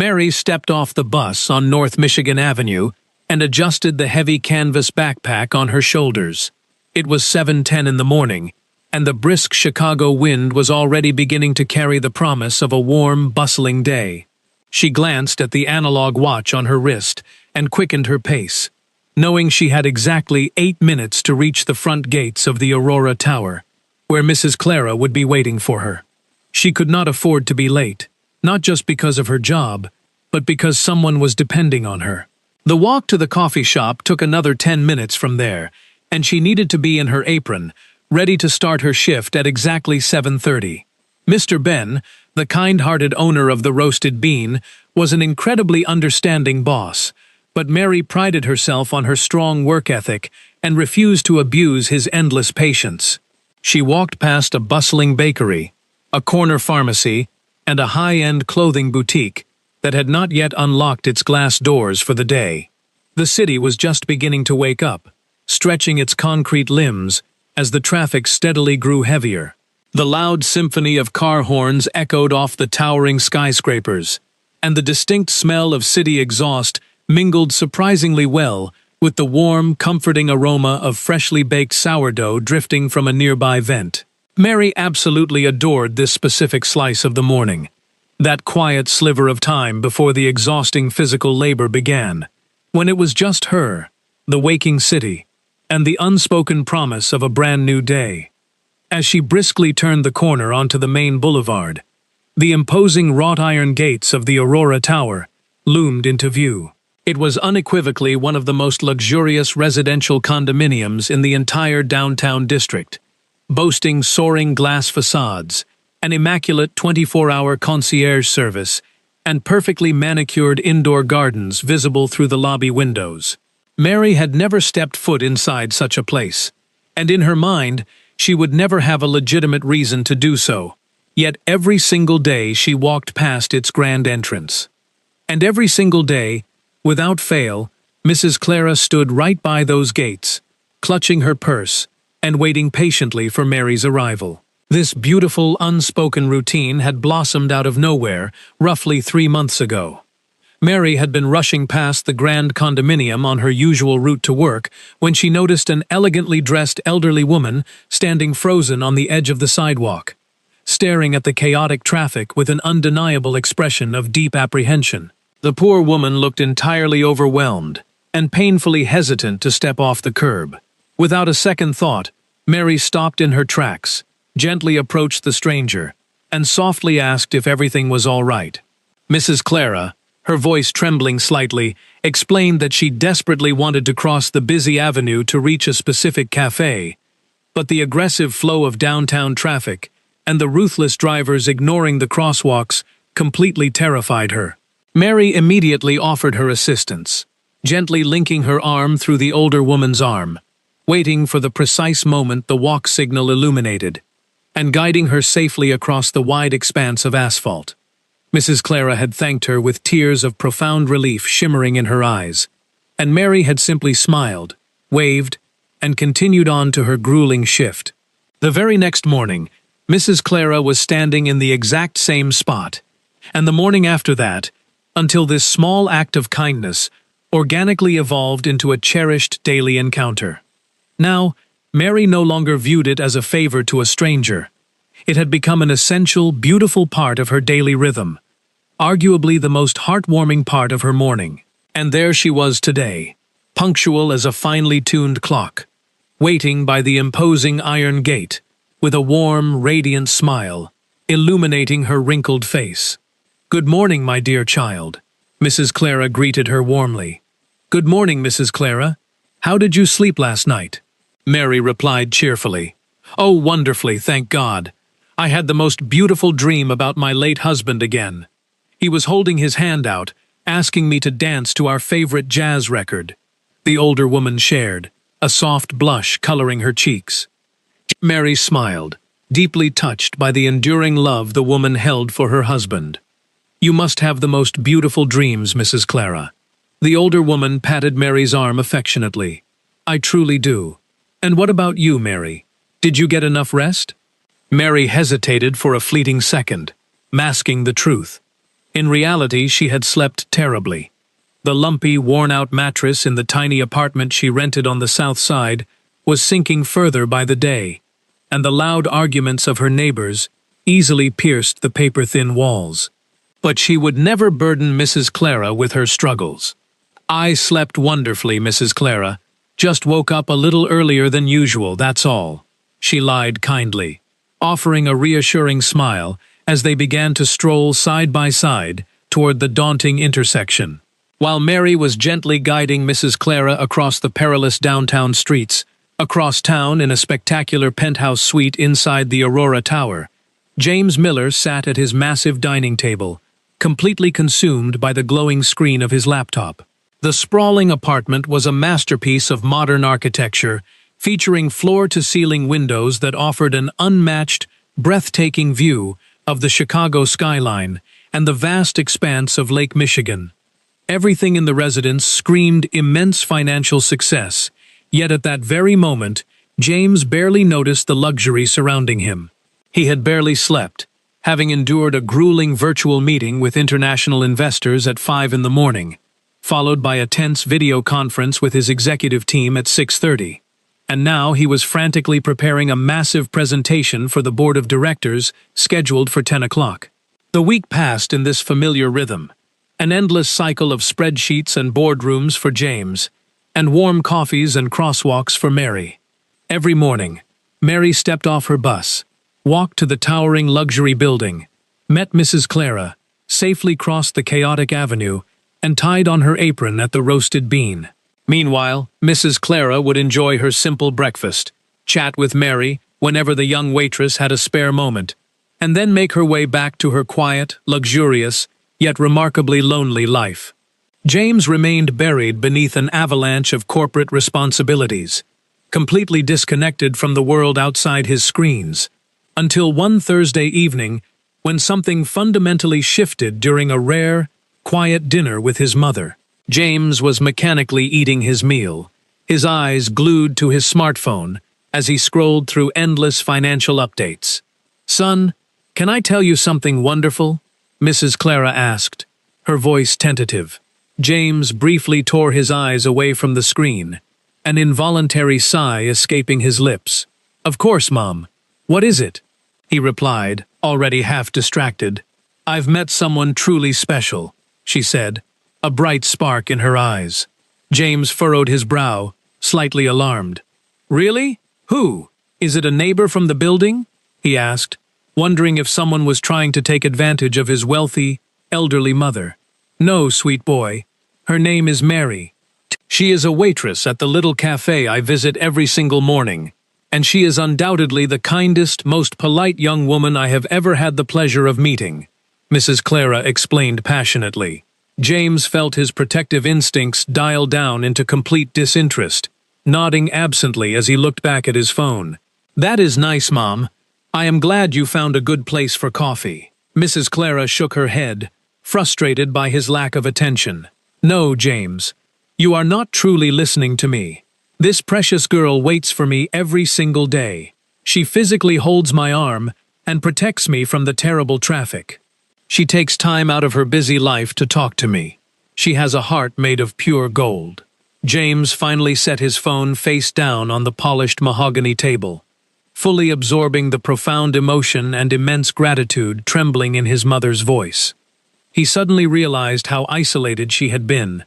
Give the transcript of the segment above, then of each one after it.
Mary stepped off the bus on North Michigan Avenue and adjusted the heavy canvas backpack on her shoulders. It was 7:10 in the morning, and the brisk Chicago wind was already beginning to carry the promise of a warm, bustling day. She glanced at the analog watch on her wrist and quickened her pace, knowing she had exactly 8 minutes to reach the front gates of the Aurora Tower, where Mrs. Clara would be waiting for her. She could not afford to be late, not just because of her job, but because someone was depending on her. The walk to the coffee shop took another 10 minutes from there, and she needed to be in her apron, ready to start her shift at exactly 7:30. Mr. Ben, the kind-hearted owner of the Roasted Bean, was an incredibly understanding boss, but Mary prided herself on her strong work ethic and refused to abuse his endless patience. She walked past a bustling bakery, a corner pharmacy, and a high-end clothing boutique that had not yet unlocked its glass doors for the day. The city was just beginning to wake up, stretching its concrete limbs as the traffic steadily grew heavier. The loud symphony of car horns echoed off the towering skyscrapers, and the distinct smell of city exhaust mingled surprisingly well with the warm, comforting aroma of freshly baked sourdough drifting from a nearby vent. Mary absolutely adored this specific slice of the morning, that quiet sliver of time before the exhausting physical labor began, when it was just her, the waking city, and the unspoken promise of a brand new day. As she briskly turned the corner onto the main boulevard, the imposing wrought-iron gates of the Aurora Tower loomed into view. It was unequivocally one of the most luxurious residential condominiums in the entire downtown district, boasting soaring glass facades, an immaculate 24-hour concierge service, and perfectly manicured indoor gardens visible through the lobby windows. Mary had never stepped foot inside such a place, and in her mind, she would never have a legitimate reason to do so. Yet every single day she walked past its grand entrance. And every single day, without fail, Mrs. Clara stood right by those gates, clutching her purse and waiting patiently for Mary's arrival. This beautiful, unspoken routine had blossomed out of nowhere roughly 3 months ago. Mary had been rushing past the grand condominium on her usual route to work when she noticed an elegantly dressed elderly woman standing frozen on the edge of the sidewalk, staring at the chaotic traffic with an undeniable expression of deep apprehension. The poor woman looked entirely overwhelmed and painfully hesitant to step off the curb. Without a second thought, Mary stopped in her tracks, gently approached the stranger, and softly asked if everything was all right. Mrs. Clara, her voice trembling slightly, explained that she desperately wanted to cross the busy avenue to reach a specific cafe, but the aggressive flow of downtown traffic and the ruthless drivers ignoring the crosswalks completely terrified her. Mary immediately offered her assistance, gently linking her arm through the older woman's arm, waiting for the precise moment the walk signal illuminated, and guiding her safely across the wide expanse of asphalt. Mrs. Clara had thanked her with tears of profound relief shimmering in her eyes, and Mary had simply smiled, waved, and continued on to her grueling shift. The very next morning, Mrs. Clara was standing in the exact same spot, and the morning after that, until this small act of kindness organically evolved into a cherished daily encounter. Now, Mary no longer viewed it as a favor to a stranger. It had become an essential, beautiful part of her daily rhythm, arguably the most heartwarming part of her morning. And there she was today, punctual as a finely tuned clock, waiting by the imposing iron gate, with a warm, radiant smile illuminating her wrinkled face. "Good morning, my dear child," Mrs. Clara greeted her warmly. "Good morning, Mrs. Clara. How did you sleep last night?" Mary replied cheerfully. "Oh, wonderfully, thank God. I had the most beautiful dream about my late husband again. He was holding his hand out, asking me to dance to our favorite jazz record," the older woman shared, a soft blush coloring her cheeks. Mary smiled, deeply touched by the enduring love the woman held for her husband. "You must have the most beautiful dreams, Mrs. Clara." The older woman patted Mary's arm affectionately. "I truly do. And what about you, Mary? Did you get enough rest?" Mary hesitated for a fleeting second, masking the truth. In reality, she had slept terribly. The lumpy, worn-out mattress in the tiny apartment she rented on the south side was sinking further by the day, and the loud arguments of her neighbors easily pierced the paper-thin walls. But she would never burden Mrs. Clara with her struggles. "I slept wonderfully, Mrs. Clara. Just woke up a little earlier than usual, that's all," she lied kindly, offering a reassuring smile as they began to stroll side by side toward the daunting intersection. While Mary was gently guiding Mrs. Clara across the perilous downtown streets, across town in a spectacular penthouse suite inside the Aurora Tower, James Miller sat at his massive dining table, completely consumed by the glowing screen of his laptop. The sprawling apartment was a masterpiece of modern architecture, featuring floor-to-ceiling windows that offered an unmatched, breathtaking view of the Chicago skyline and the vast expanse of Lake Michigan. Everything in the residence screamed immense financial success, yet at that very moment, James barely noticed the luxury surrounding him. He had barely slept, having endured a grueling virtual meeting with international investors at 5 in the morning, followed by a tense video conference with his executive team at 6:30. And now he was frantically preparing a massive presentation for the board of directors scheduled for 10 o'clock. The week passed in this familiar rhythm, an endless cycle of spreadsheets and boardrooms for James, and warm coffees and crosswalks for Mary. Every morning, Mary stepped off her bus, walked to the towering luxury building, met Mrs. Clara, safely crossed the chaotic avenue, and tied on her apron at the roasted bean. Meanwhile, Mrs. Clara would enjoy her simple breakfast, chat with Mary whenever the young waitress had a spare moment, and then make her way back to her quiet, luxurious, yet remarkably lonely life. James remained buried beneath an avalanche of corporate responsibilities, completely disconnected from the world outside his screens, until one Thursday evening when something fundamentally shifted during a rare, quiet dinner with his mother. James was mechanically eating his meal, his eyes glued to his smartphone as he scrolled through endless financial updates. "Son, can I tell you something wonderful?" Mrs. Clara asked, her voice tentative. James briefly tore his eyes away from the screen, an involuntary sigh escaping his lips. "Of course, Mom. What is it?" he replied, already half distracted. "I've met someone truly special," she said, a bright spark in her eyes. James furrowed his brow, slightly alarmed. "Really? Who? Is it a neighbor from the building?" he asked, wondering if someone was trying to take advantage of his wealthy, elderly mother. "No, sweet boy. Her name is Mary. She is a waitress at the little cafe I visit every single morning, and she is undoubtedly the kindest, most polite young woman I have ever had the pleasure of meeting," Mrs. Clara explained passionately. James felt his protective instincts dial down into complete disinterest, nodding absently as he looked back at his phone. "That is nice, Mom. I am glad you found a good place for coffee." Mrs. Clara shook her head, frustrated by his lack of attention. "No, James. You are not truly listening to me. This precious girl waits for me every single day. She physically holds my arm and protects me from the terrible traffic. She takes time out of her busy life to talk to me. She has a heart made of pure gold." James finally set his phone face down on the polished mahogany table, fully absorbing the profound emotion and immense gratitude trembling in his mother's voice. He suddenly realized how isolated she had been,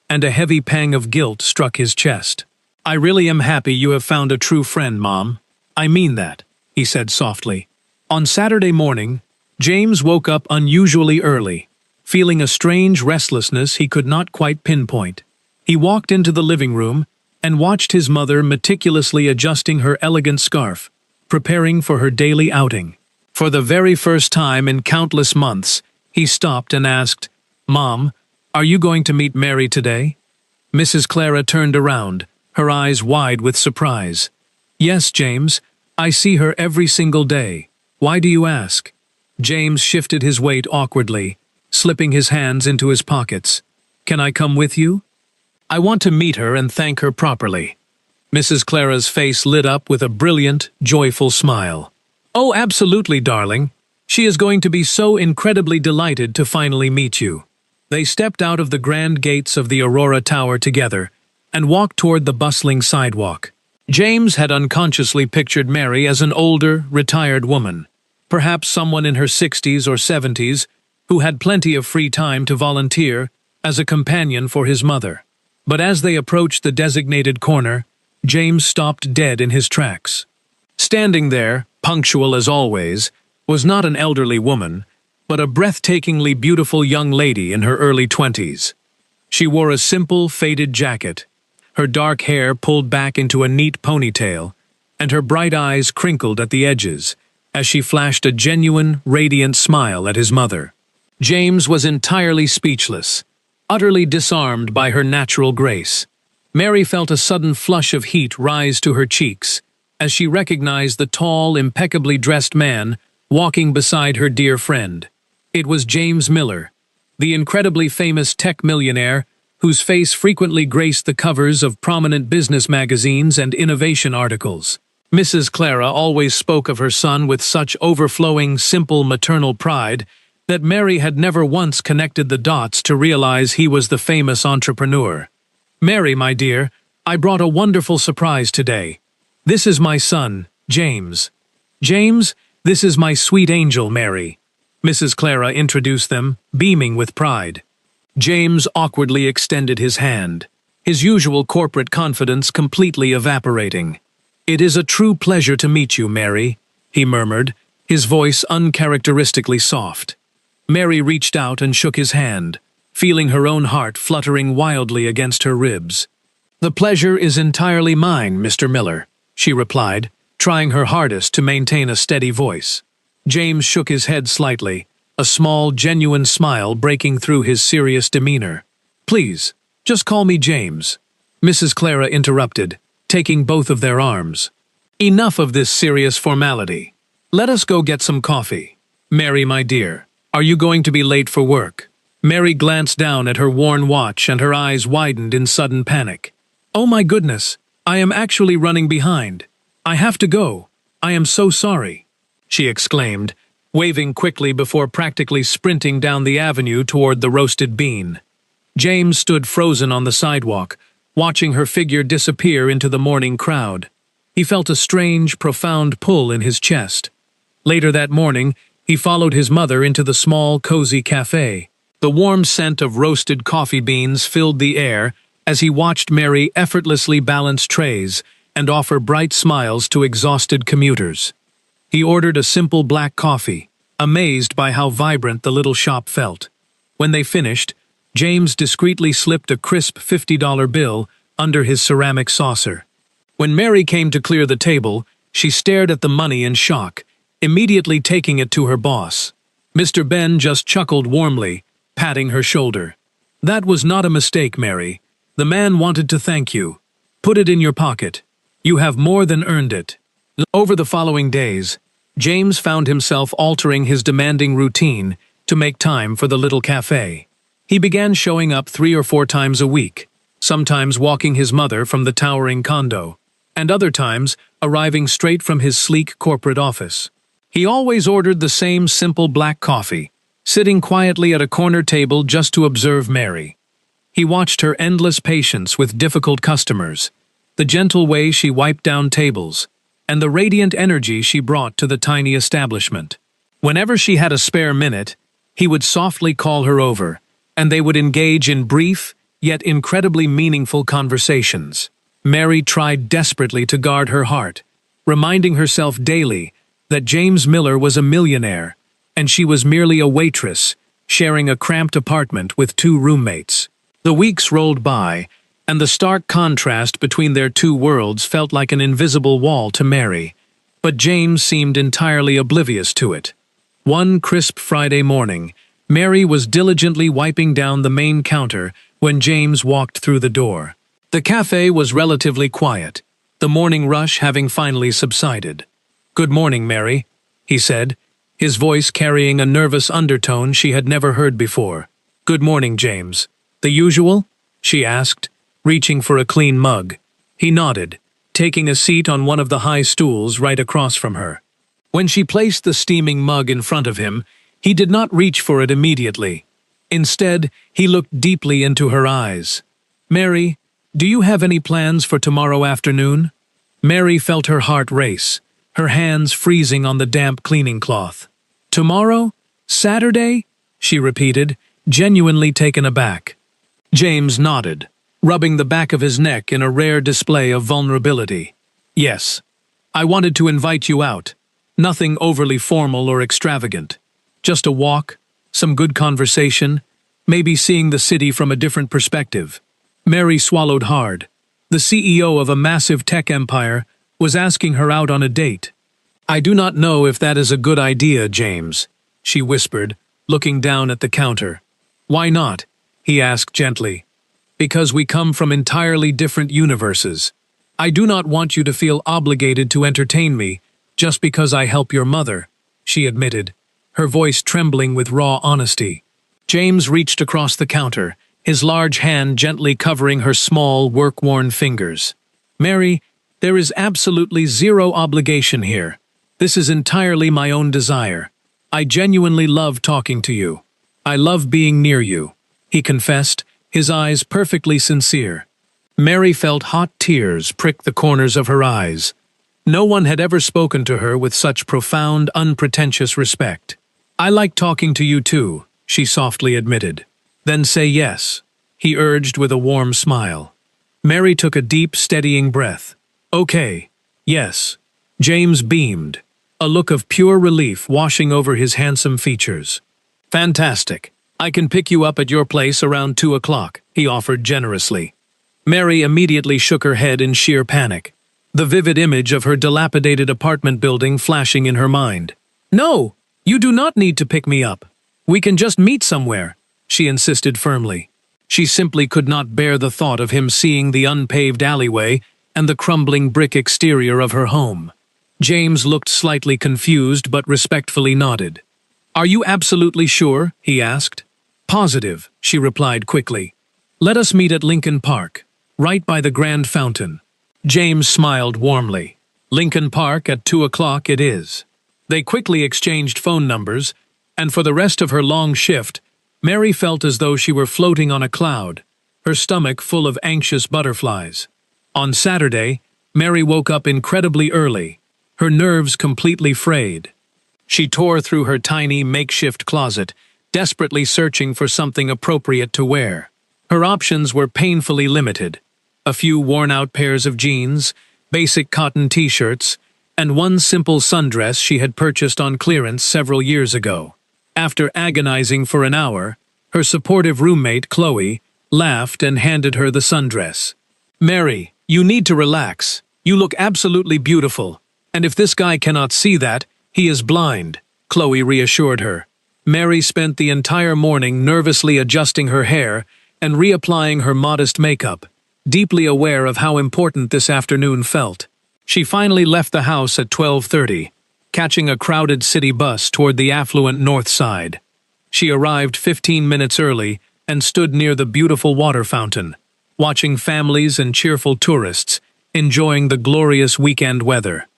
and a heavy pang of guilt struck his chest. "I really am happy you have found a true friend, Mom. I mean that," he said softly. On Saturday morning, James woke up unusually early, feeling a strange restlessness he could not quite pinpoint. He walked into the living room and watched his mother meticulously adjusting her elegant scarf, preparing for her daily outing. For the very first time in countless months, he stopped and asked, "Mom, are you going to meet Mary today?" Mrs. Clara turned around, her eyes wide with surprise. "Yes, James, I see her every single day. Why do you ask?" James shifted his weight awkwardly, slipping his hands into his pockets. "Can I come with you? I want to meet her and thank her properly." Mrs. Clara's face lit up with a brilliant, joyful smile. "Oh, absolutely, darling. She is going to be so incredibly delighted to finally meet you." They stepped out of the grand gates of the Aurora Tower together and walked toward the bustling sidewalk. James had unconsciously pictured Mary as an older, retired woman, perhaps someone in her 60s or 70s, who had plenty of free time to volunteer as a companion for his mother. But as they approached the designated corner, James stopped dead in his tracks. Standing there, punctual as always, was not an elderly woman, but a breathtakingly beautiful young lady in her early 20s. She wore a simple, faded jacket, her dark hair pulled back into a neat ponytail, and her bright eyes crinkled at the edges as she flashed a genuine, radiant smile at his mother. James was entirely speechless, utterly disarmed by her natural grace. Mary felt a sudden flush of heat rise to her cheeks as she recognized the tall, impeccably dressed man walking beside her dear friend. It was James Miller, the incredibly famous tech millionaire whose face frequently graced the covers of prominent business magazines and innovation articles. Mrs. Clara always spoke of her son with such overflowing, simple maternal pride that Mary had never once connected the dots to realize he was the famous entrepreneur. "Mary, my dear, I brought a wonderful surprise today. This is my son, James. James, this is my sweet angel, Mary." Mrs. Clara introduced them, beaming with pride. James awkwardly extended his hand, his usual corporate confidence completely evaporating. "It is a true pleasure to meet you, Mary," he murmured, his voice uncharacteristically soft. Mary reached out and shook his hand, feeling her own heart fluttering wildly against her ribs. "The pleasure is entirely mine, Mr. Miller," she replied, trying her hardest to maintain a steady voice. James shook his head slightly, a small, genuine smile breaking through his serious demeanor. "Please, just call me James," Mrs. Clara interrupted, taking both of their arms. "Enough of this serious formality. Let us go get some coffee. Mary, my dear, are you going to be late for work?" Mary glanced down at her worn watch and her eyes widened in sudden panic. "Oh my goodness, I am actually running behind. I have to go. I am so sorry," she exclaimed, waving quickly before practically sprinting down the avenue toward the roasted bean. James stood frozen on the sidewalk, watching her figure disappear into the morning crowd. He felt a strange, profound pull in his chest. Later that morning, he followed his mother into the small, cozy cafe. The warm scent of roasted coffee beans filled the air as he watched Mary effortlessly balance trays and offer bright smiles to exhausted commuters. He ordered a simple black coffee, amazed by how vibrant the little shop felt. When they finished, James discreetly slipped a crisp $50 bill under his ceramic saucer. When Mary came to clear the table, she stared at the money in shock, immediately taking it to her boss. Mr. Ben just chuckled warmly, patting her shoulder. "That was not a mistake, Mary. The man wanted to thank you. Put it in your pocket. You have more than earned it." Over the following days, James found himself altering his demanding routine to make time for the little cafe. He began showing up 3 or 4 times a week, sometimes walking his mother from the towering condo, and other times arriving straight from his sleek corporate office. He always ordered the same simple black coffee, sitting quietly at a corner table just to observe Mary. He watched her endless patience with difficult customers, the gentle way she wiped down tables, and the radiant energy she brought to the tiny establishment. Whenever she had a spare minute, he would softly call her over, and they would engage in brief, yet incredibly meaningful conversations. Mary tried desperately to guard her heart, reminding herself daily that James Miller was a millionaire, and she was merely a waitress, sharing a cramped apartment with 2 roommates. The weeks rolled by, and the stark contrast between their 2 worlds felt like an invisible wall to Mary, but James seemed entirely oblivious to it. One crisp Friday morning, Mary was diligently wiping down the main counter when James walked through the door. The cafe was relatively quiet, the morning rush having finally subsided. "Good morning, Mary," he said, his voice carrying a nervous undertone she had never heard before. "Good morning, James. The usual?" she asked, reaching for a clean mug. He nodded, taking a seat on one of the high stools right across from her. When she placed the steaming mug in front of him, he did not reach for it immediately. Instead, he looked deeply into her eyes. "Mary, do you have any plans for tomorrow afternoon?" Mary felt her heart race, her hands freezing on the damp cleaning cloth. "Tomorrow? Saturday?" she repeated, genuinely taken aback. James nodded, rubbing the back of his neck in a rare display of vulnerability. "Yes. I wanted to invite you out. Nothing overly formal or extravagant. Just a walk, some good conversation, maybe seeing the city from a different perspective." Mary swallowed hard. The CEO of a massive tech empire was asking her out on a date. "I do not know if that is a good idea, James," she whispered, looking down at the counter. "Why not?" he asked gently. "Because we come from entirely different universes. I do not want you to feel obligated to entertain me just because I help your mother," she admitted, her voice trembling with raw honesty. James reached across the counter, his large hand gently covering her small, work-worn fingers. "Mary, there is absolutely zero obligation here. This is entirely my own desire. I genuinely love talking to you. I love being near you," he confessed, his eyes perfectly sincere. Mary felt hot tears prick the corners of her eyes. No one had ever spoken to her with such profound, unpretentious respect. "I like talking to you too," she softly admitted. "Then say yes," he urged with a warm smile. Mary took a deep, steadying breath. "Okay, yes." James beamed, a look of pure relief washing over his handsome features. "Fantastic. I can pick you up at your place around 2 o'clock, he offered generously. Mary immediately shook her head in sheer panic, the vivid image of her dilapidated apartment building flashing in her mind. "No, you do not need to pick me up. We can just meet somewhere," she insisted firmly. She simply could not bear the thought of him seeing the unpaved alleyway and the crumbling brick exterior of her home. James looked slightly confused but respectfully nodded. "Are you absolutely sure?" he asked. "Positive," she replied quickly. "Let us meet at Lincoln Park, right by the Grand Fountain." James smiled warmly. "Lincoln Park at 2 o'clock it is." They quickly exchanged phone numbers, and for the rest of her long shift, Mary felt as though she were floating on a cloud, her stomach full of anxious butterflies. On Saturday, Mary woke up incredibly early, her nerves completely frayed. She tore through her tiny makeshift closet, desperately searching for something appropriate to wear. Her options were painfully limited: a few worn-out pairs of jeans, basic cotton t-shirts, and one simple sundress she had purchased on clearance several years ago. After agonizing for an hour, her supportive roommate, Chloe, laughed and handed her the sundress. "Mary, you need to relax. You look absolutely beautiful, and if this guy cannot see that, he is blind," Chloe reassured her. Mary spent the entire morning nervously adjusting her hair and reapplying her modest makeup, deeply aware of how important this afternoon felt. She finally left the house at 12:30, catching a crowded city bus toward the affluent north side. She arrived 15 minutes early and stood near the beautiful water fountain, watching families and cheerful tourists enjoying the glorious weekend weather.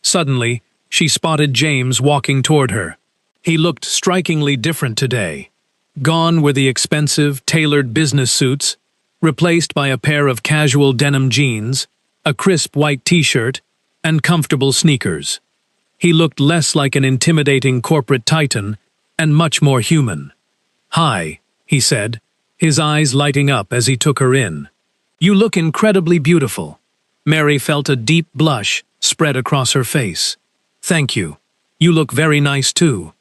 Suddenly, she spotted James walking toward her. He looked strikingly different today. Gone were the expensive, tailored business suits, replaced by a pair of casual denim jeans, a crisp white t-shirt, and comfortable sneakers. He looked less like an intimidating corporate titan and much more human. "Hi," he said, his eyes lighting up as he took her in. "You look incredibly beautiful." Mary felt a deep blush spread across her face. "Thank you. You look very nice too."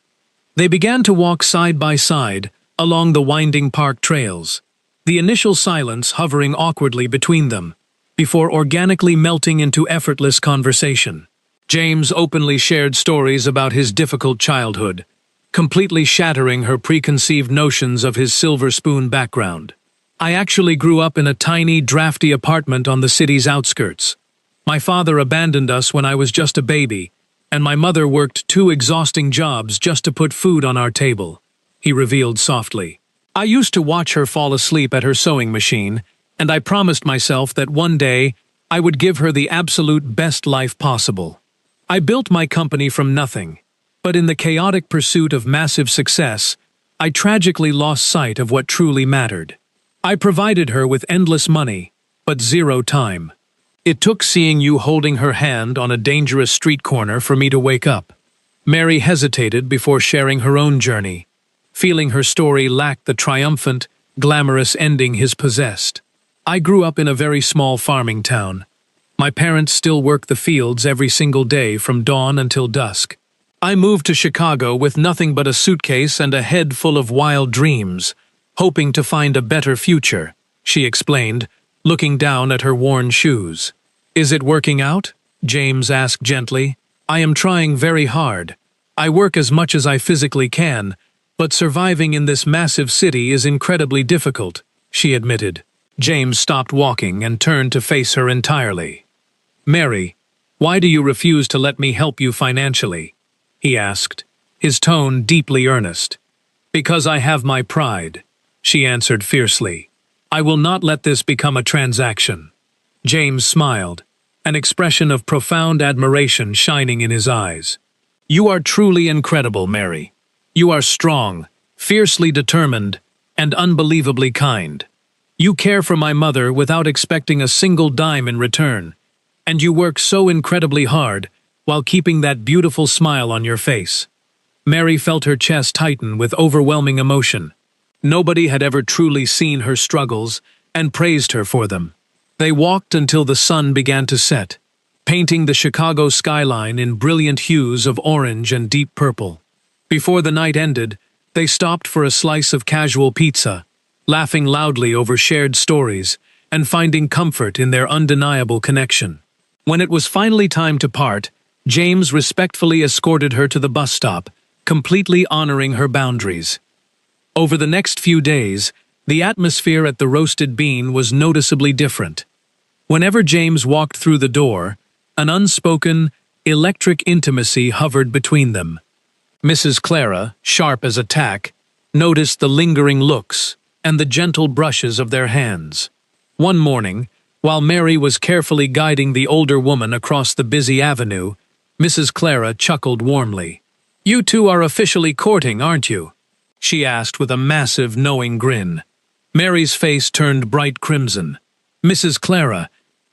They began to walk side by side along the winding park trails, the initial silence hovering awkwardly between them, before organically melting into effortless conversation. James openly shared stories about his difficult childhood, completely shattering her preconceived notions of his silver spoon background. "I actually grew up in a tiny, drafty apartment on the city's outskirts. My father abandoned us when I was just a baby, and my mother worked 2 exhausting jobs just to put food on our table," he revealed softly. "I used to watch her fall asleep at her sewing machine, and I promised myself that one day I would give her the absolute best life possible. I built my company from nothing, but in the chaotic pursuit of massive success, I tragically lost sight of what truly mattered. I provided her with endless money, but zero time. It took seeing you holding her hand on a dangerous street corner for me to wake up. Mary hesitated before sharing her own journey, feeling her story lacked the triumphant, glamorous ending his possessed. I grew up in a very small farming town. My parents still work the fields every single day from dawn until dusk. I moved to Chicago with nothing but a suitcase and a head full of wild dreams, hoping to find a better future, she explained, looking down at her worn shoes. Is it working out? James asked gently. I am trying very hard. I work as much as I physically can, but surviving in this massive city is incredibly difficult, she admitted. James stopped walking and turned to face her entirely. Mary, why do you refuse to let me help you financially? He asked, his tone deeply earnest. Because I have my pride, she answered fiercely. I will not let this become a transaction. James smiled, an expression of profound admiration shining in his eyes. You are truly incredible, Mary. You are strong, fiercely determined, and unbelievably kind. You care for my mother without expecting a single dime in return, and you work so incredibly hard while keeping that beautiful smile on your face. Mary felt her chest tighten with overwhelming emotion. Nobody had ever truly seen her struggles and praised her for them. They walked until the sun began to set, painting the Chicago skyline in brilliant hues of orange and deep purple. Before the night ended, they stopped for a slice of casual pizza, laughing loudly over shared stories and finding comfort in their undeniable connection. When it was finally time to part, James respectfully escorted her to the bus stop, completely honoring her boundaries. Over the next few days, the atmosphere at the Roasted Bean was noticeably different. Whenever James walked through the door, an unspoken, electric intimacy hovered between them. Mrs. Clara, sharp as a tack, noticed the lingering looks and the gentle brushes of their hands. One morning, while Mary was carefully guiding the older woman across the busy avenue, Mrs. Clara chuckled warmly. You two are officially courting, aren't you? She asked with a massive, knowing grin. Mary's face turned bright crimson. Mrs. Clara,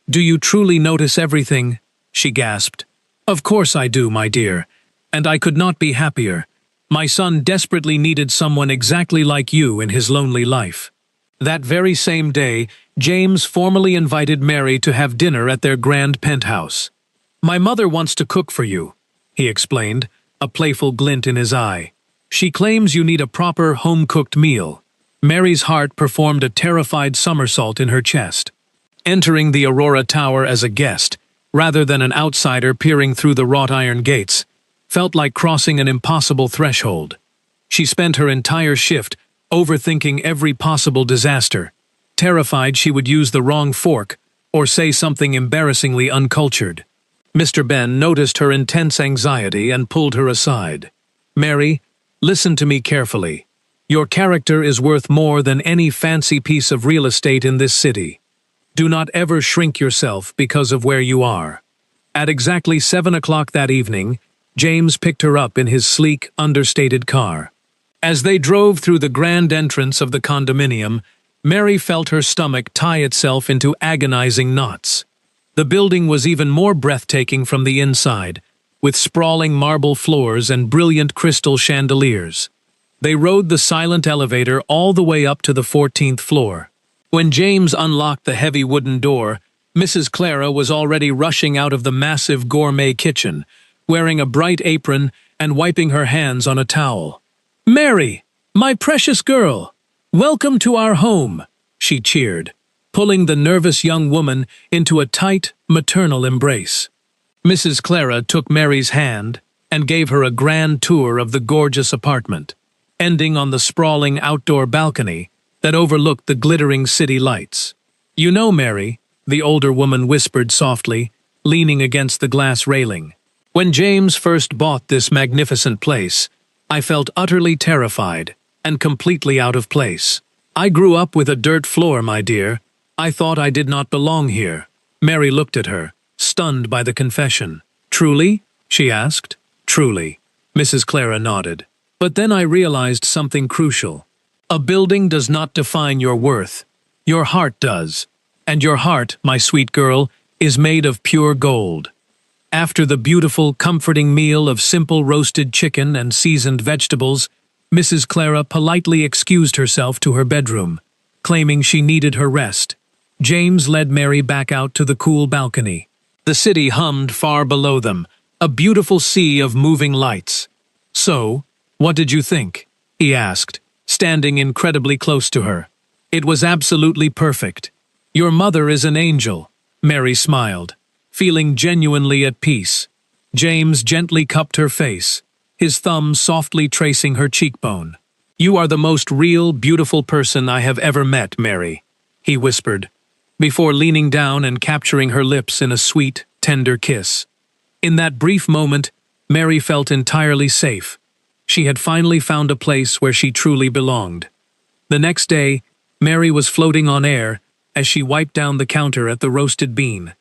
do you truly notice everything? She gasped. Of course I do, my dear, and I could not be happier. My son desperately needed someone exactly like you in his lonely life. That very same day, James formally invited Mary to have dinner at their grand penthouse. My mother wants to cook for you, he explained, a playful glint in his eye. She claims you need a proper home-cooked meal. Mary's heart performed a terrified somersault in her chest. Entering the Aurora Tower as a guest, rather than an outsider peering through the wrought iron gates, felt like crossing an impossible threshold. She spent her entire shift overthinking every possible disaster, terrified she would use the wrong fork or say something embarrassingly uncultured. Mr. Ben noticed her intense anxiety and pulled her aside. Mary, listen to me carefully. Your character is worth more than any fancy piece of real estate in this city. Do not ever shrink yourself because of where you are. At exactly 7 o'clock that evening, James picked her up in his sleek, understated car. As they drove through the grand entrance of the condominium, Mary felt her stomach tie itself into agonizing knots. The building was even more breathtaking from the inside, with sprawling marble floors and brilliant crystal chandeliers. They rode the silent elevator all the way up to the 14th floor. When James unlocked the heavy wooden door, Mrs. Clara was already rushing out of the massive gourmet kitchen, wearing a bright apron and wiping her hands on a towel. Mary, my precious girl, welcome to our home, she cheered, pulling the nervous young woman into a tight, maternal embrace. Mrs. Clara took Mary's hand and gave her a grand tour of the gorgeous apartment, ending on the sprawling outdoor balcony that overlooked the glittering city lights. You know, Mary, the older woman whispered softly, leaning against the glass railing. When James first bought this magnificent place, I felt utterly terrified and completely out of place. I grew up with a dirt floor, my dear. I thought I did not belong here. Mary looked at her, stunned by the confession. Truly? she asked. Truly, Mrs. Clara nodded. But then I realized something crucial. A building does not define your worth. Your heart does. And your heart, my sweet girl, is made of pure gold. After the beautiful, comforting meal of simple roasted chicken and seasoned vegetables, Mrs. Clara politely excused herself to her bedroom, claiming she needed her rest. James led Mary back out to the cool balcony. The city hummed far below them, a beautiful sea of moving lights. "So, what did you think?" he asked, standing incredibly close to her. "It was absolutely perfect. Your mother is an angel," Mary smiled, feeling genuinely at peace. James gently cupped her face, his thumb softly tracing her cheekbone. "You are the most real, beautiful person I have ever met, Mary," he whispered, before leaning down and capturing her lips in a sweet, tender kiss. In that brief moment, Mary felt entirely safe. She had finally found a place where she truly belonged. The next day, Mary was floating on air as she wiped down the counter at the roasted bean.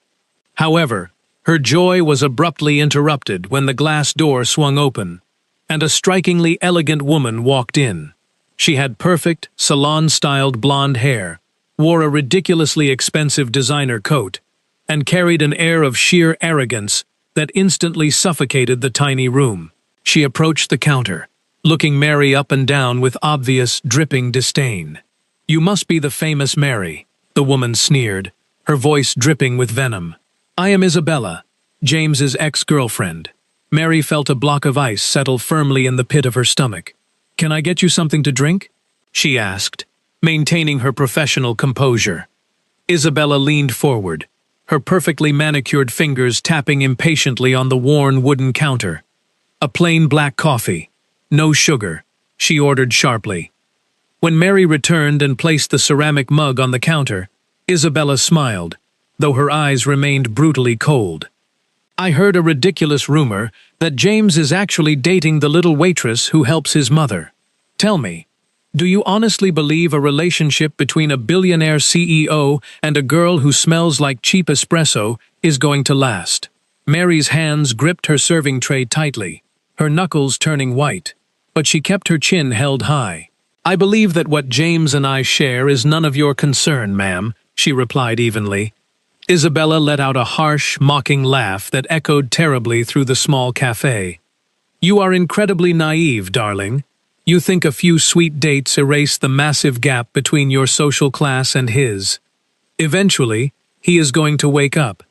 However, her joy was abruptly interrupted when the glass door swung open, and a strikingly elegant woman walked in. She had perfect, salon-styled blonde hair, wore a ridiculously expensive designer coat, and carried an air of sheer arrogance that instantly suffocated the tiny room. She approached the counter, looking Mary up and down with obvious, dripping disdain. "You must be the famous Mary," the woman sneered, her voice dripping with venom. "I am Isabella, James's ex-girlfriend." Mary felt a block of ice settle firmly in the pit of her stomach. "Can I get you something to drink?" she asked, maintaining her professional composure. Isabella leaned forward, her perfectly manicured fingers tapping impatiently on the worn wooden counter. "A plain black coffee. No sugar," she ordered sharply. When Mary returned and placed the ceramic mug on the counter, Isabella smiled, though her eyes remained brutally cold. "I heard a ridiculous rumor that James is actually dating the little waitress who helps his mother. Tell me, do you honestly believe a relationship between a billionaire CEO and a girl who smells like cheap espresso is going to last?" Mary's hands gripped her serving tray tightly, her knuckles turning white, but she kept her chin held high. "I believe that what James and I share is none of your concern, ma'am," she replied evenly. Isabella let out a harsh, mocking laugh that echoed terribly through the small cafe. "You are incredibly naive, darling. You think a few sweet dates erase the massive gap between your social class and his. Eventually, he is going to wake up.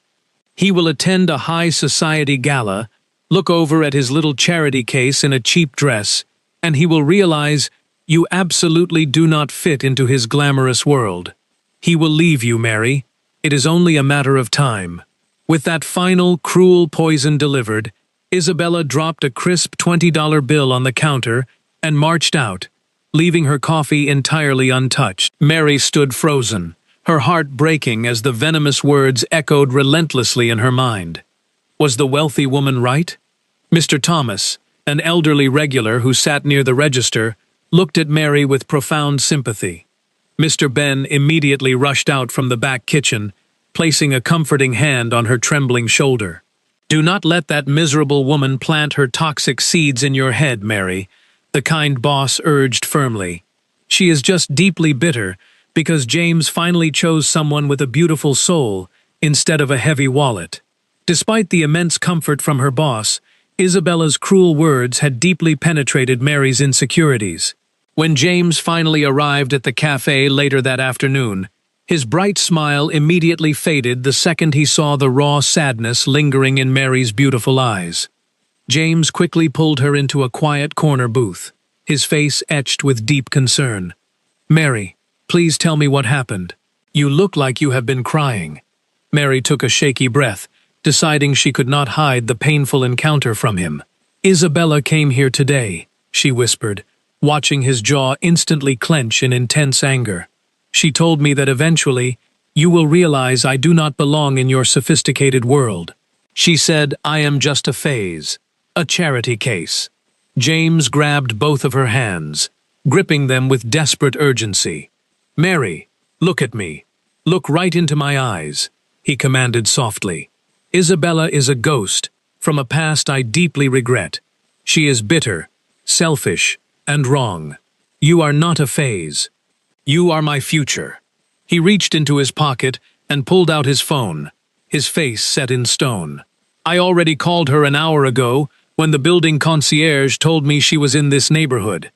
He will attend a high society gala, look over at his little charity case in a cheap dress, and he will realize you absolutely do not fit into his glamorous world. He will leave you, Mary. It is only a matter of time." With that final, cruel poison delivered, Isabella dropped a crisp $20 bill on the counter and marched out, leaving her coffee entirely untouched. Mary stood frozen, her heart breaking as the venomous words echoed relentlessly in her mind. Was the wealthy woman right? Mr. Thomas, an elderly regular who sat near the register, looked at Mary with profound sympathy. Mr. Ben immediately rushed out from the back kitchen, placing a comforting hand on her trembling shoulder. "Do not let that miserable woman plant her toxic seeds in your head, Mary," the kind boss urged firmly. "She is just deeply bitter because James finally chose someone with a beautiful soul instead of a heavy wallet." Despite the immense comfort from her boss, Isabella's cruel words had deeply penetrated Mary's insecurities. When James finally arrived at the cafe later that afternoon, his bright smile immediately faded the second he saw the raw sadness lingering in Mary's beautiful eyes. James quickly pulled her into a quiet corner booth, his face etched with deep concern. "Mary, please tell me what happened. You look like you have been crying." Mary took a shaky breath, deciding she could not hide the painful encounter from him. "Isabella came here today," she whispered, watching his jaw instantly clench in intense anger. "She told me that eventually, you will realize I do not belong in your sophisticated world. She said I am just a phase, a charity case." James grabbed both of her hands, gripping them with desperate urgency. "Mary, look at me. Look right into my eyes," he commanded softly. "Isabella is a ghost, from a past I deeply regret. She is bitter, selfish, and wrong. You are not a phase. You are my future." He reached into his pocket and pulled out his phone, his face set in stone. "I already called her an hour ago when the building concierge told me she was in this neighborhood.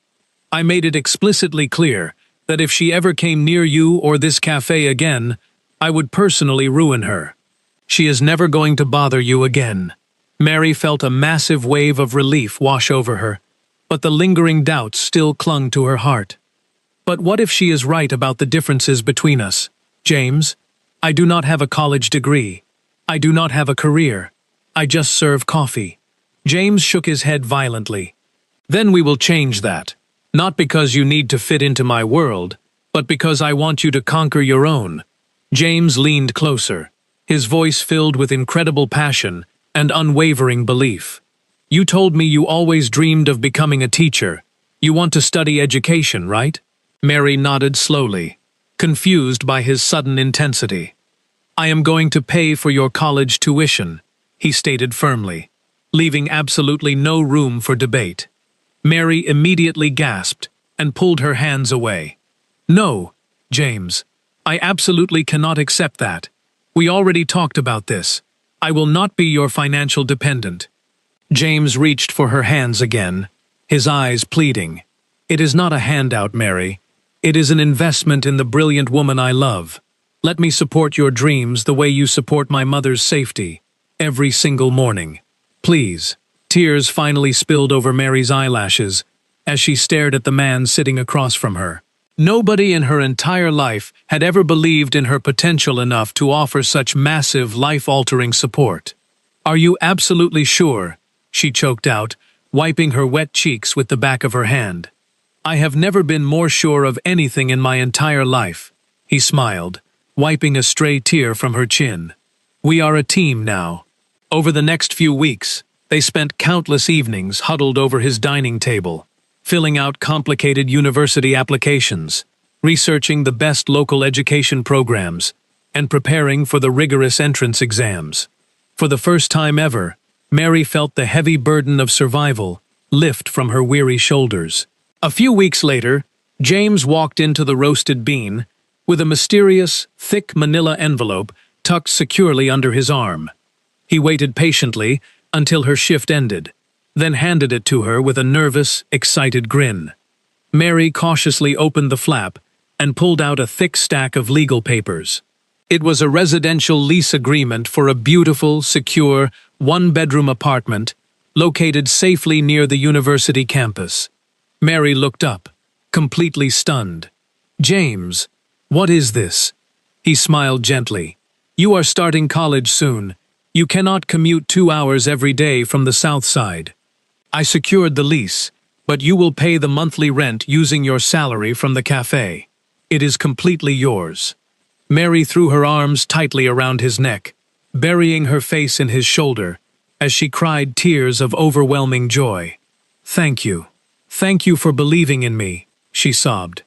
I made it explicitly clear that if she ever came near you or this cafe again, I would personally ruin her. She is never going to bother you again." Mary felt a massive wave of relief wash over her, but the lingering doubts still clung to her heart. "But what if she is right about the differences between us? James, I do not have a college degree. I do not have a career. I just serve coffee." James shook his head violently. "Then we will change that. Not because you need to fit into my world, but because I want you to conquer your own." James leaned closer, his voice filled with incredible passion and unwavering belief. "You told me you always dreamed of becoming a teacher. You want to study education, right?" Mary nodded slowly, confused by his sudden intensity. "I am going to pay for your college tuition," he stated firmly, leaving absolutely no room for debate. Mary immediately gasped and pulled her hands away. "No, James, I absolutely cannot accept that. We already talked about this. I will not be your financial dependent." James reached for her hands again, his eyes pleading. "It is not a handout, Mary. It is an investment in the brilliant woman I love. Let me support your dreams the way you support my mother's safety, every single morning. Please." Tears finally spilled over Mary's eyelashes as she stared at the man sitting across from her. Nobody in her entire life had ever believed in her potential enough to offer such massive, life-altering support. "Are you absolutely sure?" she choked out, wiping her wet cheeks with the back of her hand. "I have never been more sure of anything in my entire life," he smiled, wiping a stray tear from her chin. "We are a team now." Over the next few weeks, they spent countless evenings huddled over his dining table, filling out complicated university applications, researching the best local education programs, and preparing for the rigorous entrance exams. For the first time ever, Mary felt the heavy burden of survival lift from her weary shoulders. A few weeks later, James walked into the Roasted Bean with a mysterious, thick manila envelope tucked securely under his arm. He waited patiently until her shift ended, then handed it to her with a nervous, excited grin. Mary cautiously opened the flap and pulled out a thick stack of legal papers. It was a residential lease agreement for a beautiful, secure, one-bedroom apartment located safely near the university campus. Mary looked up, completely stunned. "James, what is this?" He smiled gently. "You are starting college soon. You cannot commute 2 hours every day from the south side. I secured the lease, but you will pay the monthly rent using your salary from the cafe. It is completely yours." Mary threw her arms tightly around his neck, burying her face in his shoulder, as she cried tears of overwhelming joy. "Thank you. Thank you for believing in me," she sobbed.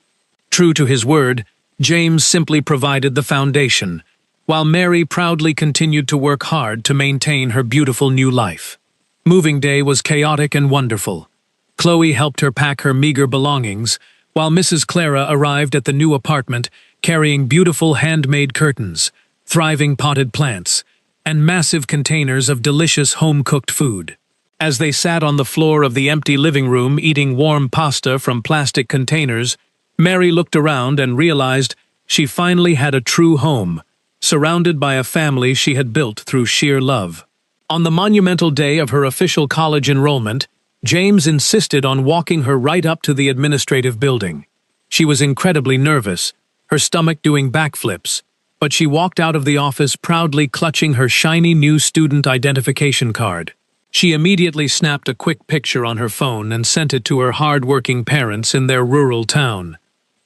True to his word, James simply provided the foundation, while Mary proudly continued to work hard to maintain her beautiful new life. Moving day was chaotic and wonderful. Chloe helped her pack her meager belongings, while Mrs. Clara arrived at the new apartment carrying beautiful handmade curtains, thriving potted plants, and massive containers of delicious home-cooked food. As they sat on the floor of the empty living room eating warm pasta from plastic containers, Mary looked around and realized she finally had a true home, surrounded by a family she had built through sheer love. On the monumental day of her official college enrollment, James insisted on walking her right up to the administrative building. She was incredibly nervous, her stomach doing backflips, but she walked out of the office proudly clutching her shiny new student identification card. She immediately snapped a quick picture on her phone and sent it to her hard-working parents in their rural town.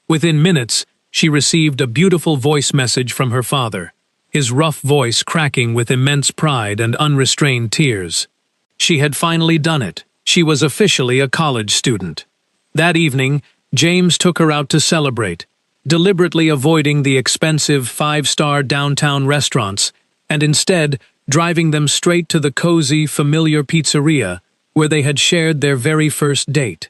Within minutes, she received a beautiful voice message from her father, his rough voice cracking with immense pride and unrestrained tears. She had finally done it. She was officially a college student. That evening, James took her out to celebrate, deliberately avoiding the expensive 5-star downtown restaurants, and instead driving them straight to the cozy, familiar pizzeria where they had shared their very first date.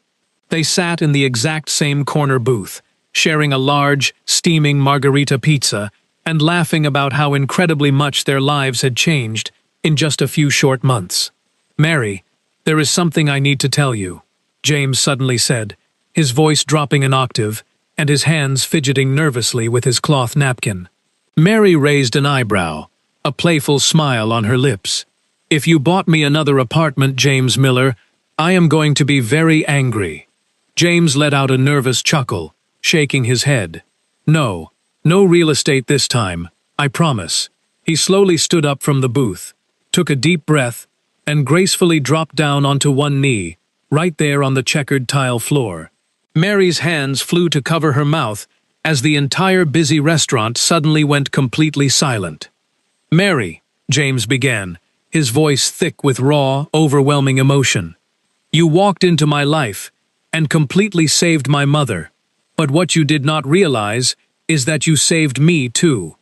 They sat in the exact same corner booth, sharing a large, steaming margarita pizza and laughing about how incredibly much their lives had changed in just a few short months. "Mary, there is something I need to tell you," James suddenly said, his voice dropping an octave and his hands fidgeting nervously with his cloth napkin. Mary raised an eyebrow, a playful smile on her lips. "If you bought me another apartment, James Miller, I am going to be very angry." James let out a nervous chuckle, shaking his head. "No, no real estate this time, I promise." He slowly stood up from the booth, took a deep breath, and gracefully dropped down onto one knee, right there on the checkered tile floor. Mary's hands flew to cover her mouth as the entire busy restaurant suddenly went completely silent. "Mary," James began, his voice thick with raw, overwhelming emotion, "you walked into my life and completely saved my mother. But what you did not realize is that you saved me too.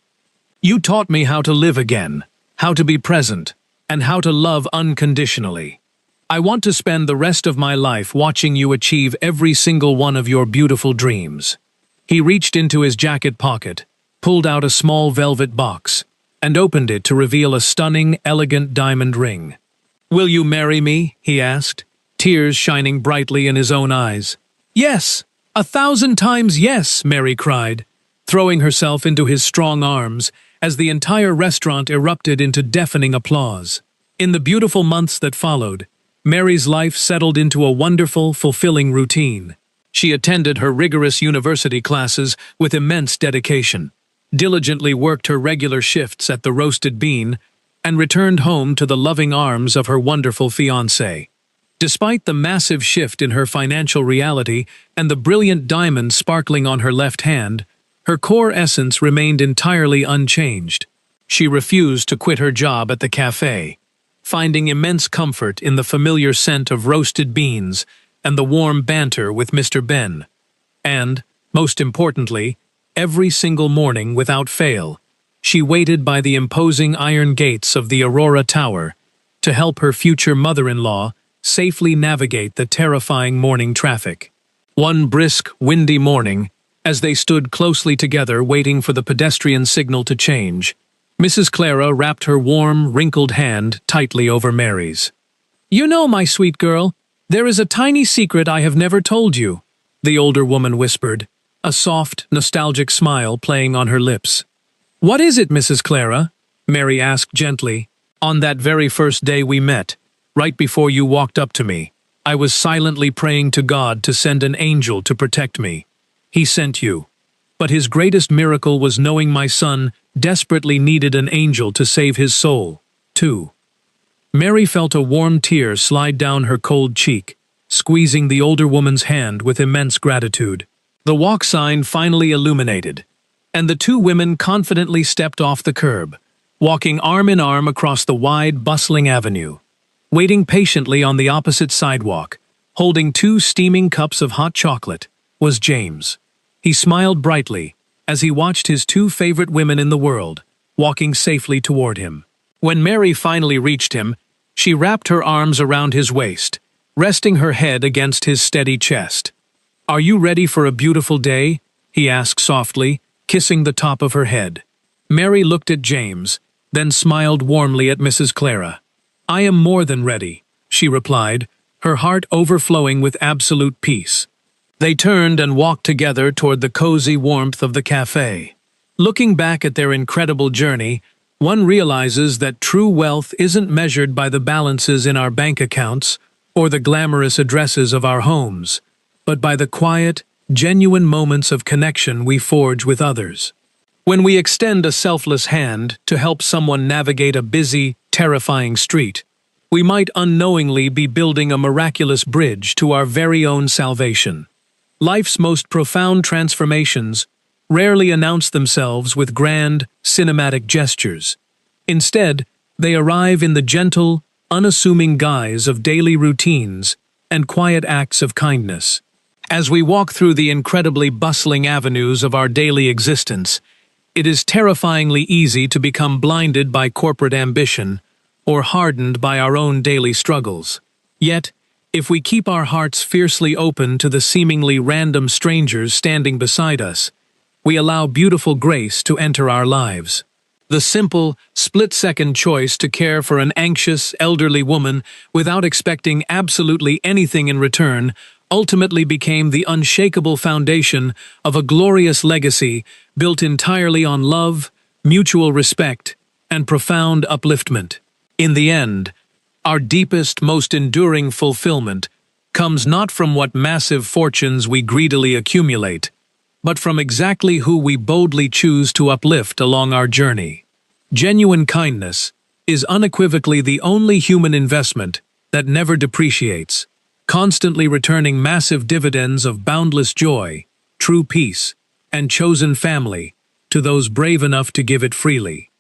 You taught me how to live again, how to be present, and how to love unconditionally. I want to spend the rest of my life watching you achieve every single one of your beautiful dreams." He reached into his jacket pocket, pulled out a small velvet box, and opened it to reveal a stunning, elegant diamond ring. "Will you marry me?" he asked, tears shining brightly in his own eyes. "Yes, 1,000 times yes," Mary cried, throwing herself into his strong arms as the entire restaurant erupted into deafening applause. In the beautiful months that followed, Mary's life settled into a wonderful, fulfilling routine. She attended her rigorous university classes with immense dedication, diligently worked her regular shifts at the Roasted Bean, and returned home to the loving arms of her wonderful fiancé. Despite the massive shift in her financial reality and the brilliant diamond sparkling on her left hand, her core essence remained entirely unchanged. She refused to quit her job at the cafe, finding immense comfort in the familiar scent of roasted beans and the warm banter with Mr. Ben. And, most importantly, every single morning without fail, she waited by the imposing iron gates of the Aurora Tower to help her future mother-in-law safely navigate the terrifying morning traffic. One brisk, windy morning, as they stood closely together waiting for the pedestrian signal to change, Mrs. Clara wrapped her warm, wrinkled hand tightly over Mary's. "You know, my sweet girl, there is a tiny secret I have never told you," the older woman whispered, a soft, nostalgic smile playing on her lips. "What is it, Mrs. Clara?" Mary asked gently. "On that very first day we met, right before you walked up to me, I was silently praying to God to send an angel to protect me. He sent you. But his greatest miracle was knowing my son desperately needed an angel to save his soul, too." Mary felt a warm tear slide down her cold cheek, squeezing the older woman's hand with immense gratitude. The walk sign finally illuminated, and the two women confidently stepped off the curb, walking arm in arm across the wide, bustling avenue. Waiting patiently on the opposite sidewalk, holding 2 steaming cups of hot chocolate, was James. He smiled brightly as he watched his 2 favorite women in the world walking safely toward him. When Mary finally reached him, she wrapped her arms around his waist, resting her head against his steady chest. "Are you ready for a beautiful day?" he asked softly, kissing the top of her head. Mary looked at James, then smiled warmly at Mrs. Clara. "I am more than ready," she replied, her heart overflowing with absolute peace. They turned and walked together toward the cozy warmth of the cafe. Looking back at their incredible journey, one realizes that true wealth isn't measured by the balances in our bank accounts or the glamorous addresses of our homes, but by the quiet, genuine moments of connection we forge with others. When we extend a selfless hand to help someone navigate a busy, terrifying street, we might unknowingly be building a miraculous bridge to our very own salvation. Life's most profound transformations rarely announce themselves with grand, cinematic gestures. Instead, they arrive in the gentle, unassuming guise of daily routines and quiet acts of kindness. As we walk through the incredibly bustling avenues of our daily existence, It is terrifyingly easy to become blinded by corporate ambition or hardened by our own daily struggles. Yet, if we keep our hearts fiercely open to the seemingly random strangers standing beside us, we allow beautiful grace to enter our lives. The simple, split-second choice to care for an anxious, elderly woman without expecting absolutely anything in return ultimately became the unshakable foundation of a glorious legacy built entirely on love, mutual respect, and profound upliftment. In the end, our deepest, most enduring fulfillment comes not from what massive fortunes we greedily accumulate, but from exactly who we boldly choose to uplift along our journey. Genuine kindness is unequivocally the only human investment that never depreciates, constantly returning massive dividends of boundless joy, true peace, and chosen family to those brave enough to give it freely.